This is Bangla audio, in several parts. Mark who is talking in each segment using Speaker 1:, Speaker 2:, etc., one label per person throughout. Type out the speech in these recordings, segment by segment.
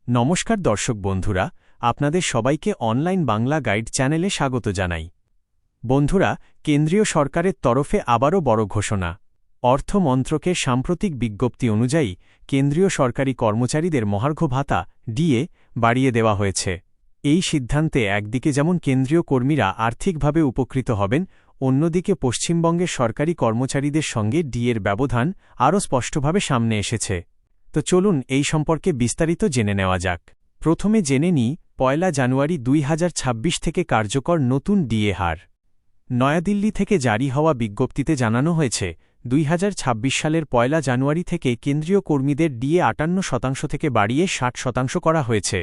Speaker 1: নমস্কার দর্শক বন্ধুরা, আপনাদের সবাইকে অনলাইন বাংলা গাইড চ্যানেলে স্বাগত জানাই। বন্ধুরা, কেন্দ্রীয় সরকারের তরফে আবারও বড় ঘোষণা। অর্থ মন্ত্রকের সাম্প্রতিক বিজ্ঞপ্তি অনুযায়ী কেন্দ্রীয় সরকারি কর্মচারীদের মহার্ঘ ভাতা ডিএ বাড়িয়ে দেওয়া হয়েছে। এই সিদ্ধান্তে একদিকে যেমন কেন্দ্রীয় কর্মীরা আর্থিকভাবে উপকৃত হবেন, অন্যদিকে পশ্চিমবঙ্গের সরকারি কর্মচারীদের সঙ্গে ডিএর ব্যবধান আরও স্পষ্টভাবে সামনে এসেছে। তো চলুন এই সম্পর্কে বিস্তারিত জেনে নেওয়া যাক। প্রথমে জেনে নিই ১ জানুয়ারি ২০২৬ থেকে কার্যকর নতুন ডিএ হার। নয়াদিল্লি থেকে জারি হওয়া বিজ্ঞপ্তিতে জানানো হয়েছে, ২০২৬ সালের ১ জানুয়ারি থেকে কেন্দ্রীয় কর্মীদের ডিএ ৫৮% থেকে বাড়িয়ে ৬০% করা হয়েছে।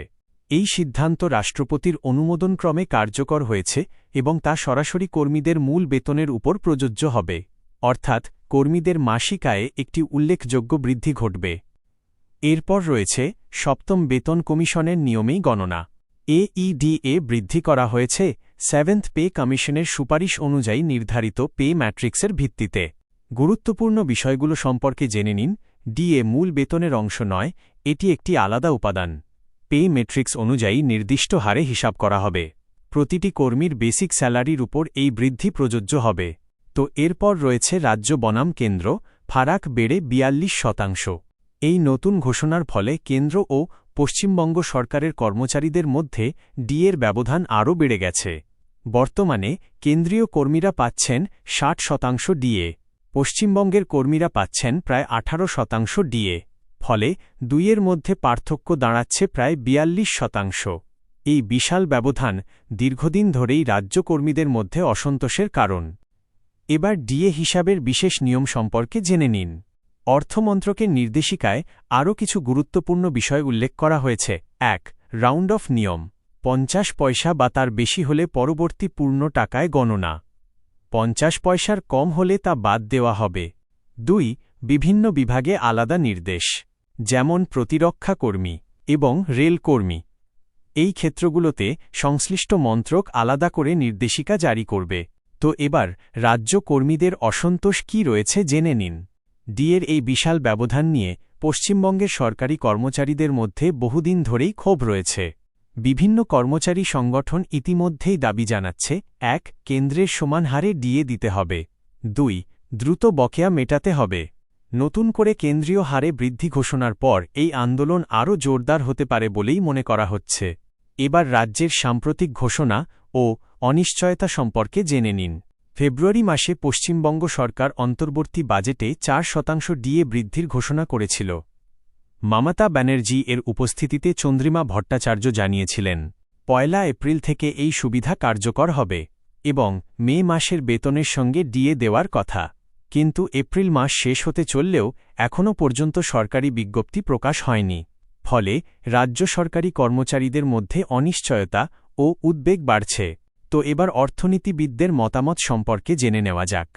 Speaker 1: এই সিদ্ধান্ত রাষ্ট্রপতির অনুমোদনক্রমে কার্যকর হয়েছে এবং তা সরাসরি কর্মীদের মূল বেতনের উপর প্রযোজ্য হবে, অর্থাৎ কর্মীদের মাসিক আয়ে একটি উল্লেখযোগ্য বৃদ্ধি ঘটবে। এরপর রয়েছে সপ্তম বেতন কমিশনের নিয়মেই গণনা। এইডিএ বৃদ্ধি করা হয়েছে 7th পে কমিশনের সুপারিশ অনুযায়ী নির্ধারিত পে ম্যাট্রিক্সের ভিত্তিতে। গুরুত্বপূর্ণ বিষয়গুলো সম্পর্কে জেনে নিন। ডিএ মূল বেতনের অংশ নয়, এটি একটি আলাদা উপাদান। পে ম্যাট্রিক্স অনুযায়ী নির্দিষ্ট হারে হিসাব করা হবে। প্রতিটি কর্মীর বেসিক স্যালারির উপর এই বৃদ্ধি প্রযোজ্য হবে। তো এরপর রয়েছে রাজ্য বনাম কেন্দ্র, ফারাক বেড়ে ৪২%। এই নতুন ঘোষণার ফলে কেন্দ্র ও পশ্চিমবঙ্গ সরকারের কর্মচারীদের মধ্যে ডিএর ব্যবধান আরও বেড়ে গেছে। বর্তমানে কেন্দ্রীয় কর্মীরা পাচ্ছেন ৬০% ডিএ, পশ্চিমবঙ্গের কর্মীরা পাচ্ছেন প্রায় ১৮% ডিএ। ফলে দুইয়ের মধ্যে পার্থক্য দাঁড়াচ্ছে প্রায় ৪২%। এই বিশাল ব্যবধান দীর্ঘদিন ধরেই রাজ্য কর্মীদের মধ্যে অসন্তোষের কারণ। এবার ডিএ হিসাবের বিশেষ নিয়ম সম্পর্কে জেনে নিন। অর্থমন্ত্রকের নির্দেশিকায় আরও কিছু গুরুত্বপূর্ণ বিষয় উল্লেখ করা হয়েছে। ১. রাউন্ড অফ নিয়ম। ৫০ পয়সা বা তার বেশি হলে পরবর্তী পূর্ণ টাকায় গণনা। ৫০ পয়সার কম হলে তা বাদ দেওয়া হবে। ২. বিভিন্ন বিভাগে আলাদা নির্দেশ, যেমন প্রতিরক্ষা কর্মী এবং রেল কর্মী। এই ক্ষেত্রগুলোতে সংশ্লিষ্ট মন্ত্রক আলাদা করে নির্দেশিকা জারি করবে। তো এবার রাজ্য কর্মীদের অসন্তোষ কী রয়েছে জেনে নিন। ডিএর এই বিশাল ব্যবধান নিয়ে পশ্চিমবঙ্গের সরকারি কর্মচারীদের মধ্যে বহুদিন ধরেই ক্ষোভ রয়েছে। বিভিন্ন কর্মচারী সংগঠন ইতিমধ্যেই দাবি জানাচ্ছে, ১. কেন্দ্রের সমান হারে ডিএ দিতে হবে। ২. দ্রুত বকেয়া মেটাতে হবে। নতুন করে কেন্দ্রীয় হারে বৃদ্ধি ঘোষণার পর এই আন্দোলন আরও জোরদার হতে পারে বলেই মনে করা হচ্ছে। এবার রাজ্যের সাম্প্রতিক ঘোষণা ও অনিশ্চয়তা সম্পর্কে জেনে নিন। ফেব্রুয়ারি মাসে পশ্চিমবঙ্গ সরকার অন্তর্বর্তী বাজেটে ৪% ডিএ বৃদ্ধির ঘোষণা করেছিল। মমতা ব্যানার্জি এর উপস্থিতিতে চন্দ্রিমা ভট্টাচার্য জানিয়েছিলেন, ১ এপ্রিল থেকে এই সুবিধা কার্যকর হবে এবং মে মাসের বেতনের সঙ্গে ডিএ দেওয়ার কথা। কিন্তু এপ্রিল মাস শেষ হতে চললেও এখনও পর্যন্ত সরকারি বিজ্ঞপ্তি প্রকাশ হয়নি। ফলে রাজ্য সরকারি কর্মচারীদের মধ্যে অনিশ্চয়তা ও উদ্বেগ বাড়ছে। তো এবার অর্থনীতিবিদদের মতামত সম্পর্কে জেনে নেওয়া যাক।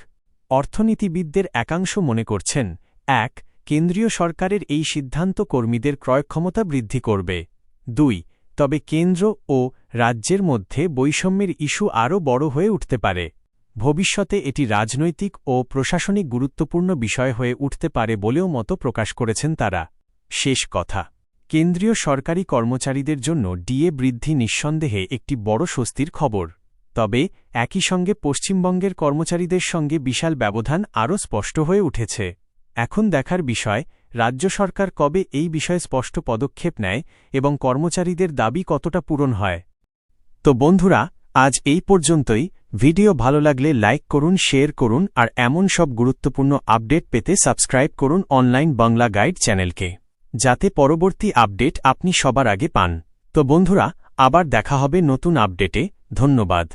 Speaker 1: অর্থনীতিবিদদের একাংশ মনে করছেন, ১. কেন্দ্রীয় সরকারের এই সিদ্ধান্ত কর্মীদের ক্রয়ক্ষমতা বৃদ্ধি করবে। ২. তবে কেন্দ্র ও রাজ্যের মধ্যে বৈষম্যের ইস্যু আরও বড় হয়ে উঠতে পারে। ভবিষ্যতে এটি রাজনৈতিক ও প্রশাসনিক গুরুত্বপূর্ণ বিষয় হয়ে উঠতে পারে বলেও মত প্রকাশ করেছেন তারা। শেষ কথা, কেন্দ্রীয় সরকারি কর্মচারীদের জন্য ডিএ বৃদ্ধি নিঃসন্দেহে একটি বড় স্বস্তির খবর। তবে একই সঙ্গে পশ্চিমবঙ্গের কর্মচারীদের সঙ্গে বিশাল ব্যবধান আরও স্পষ্ট হয়ে উঠেছে। এখন দেখার বিষয়, রাজ্য সরকার কবে এই বিষয়ে স্পষ্ট পদক্ষেপ নেয় এবং কর্মচারীদের দাবি কতটা পূরণ হয়। তো বন্ধুরা, আজ এই পর্যন্তই। ভিডিও ভালো লাগলে লাইক করুন, শেয়ার করুন আর এমন সব গুরুত্বপূর্ণ আপডেট পেতে সাবস্ক্রাইব করুন অনলাইন বাংলা গাইড চ্যানেলকে, যাতে পরবর্তী আপডেট আপনি সবার আগে পান। তো বন্ধুরা, আবার দেখা হবে নতুন আপডেটে। ধন্যবাদ।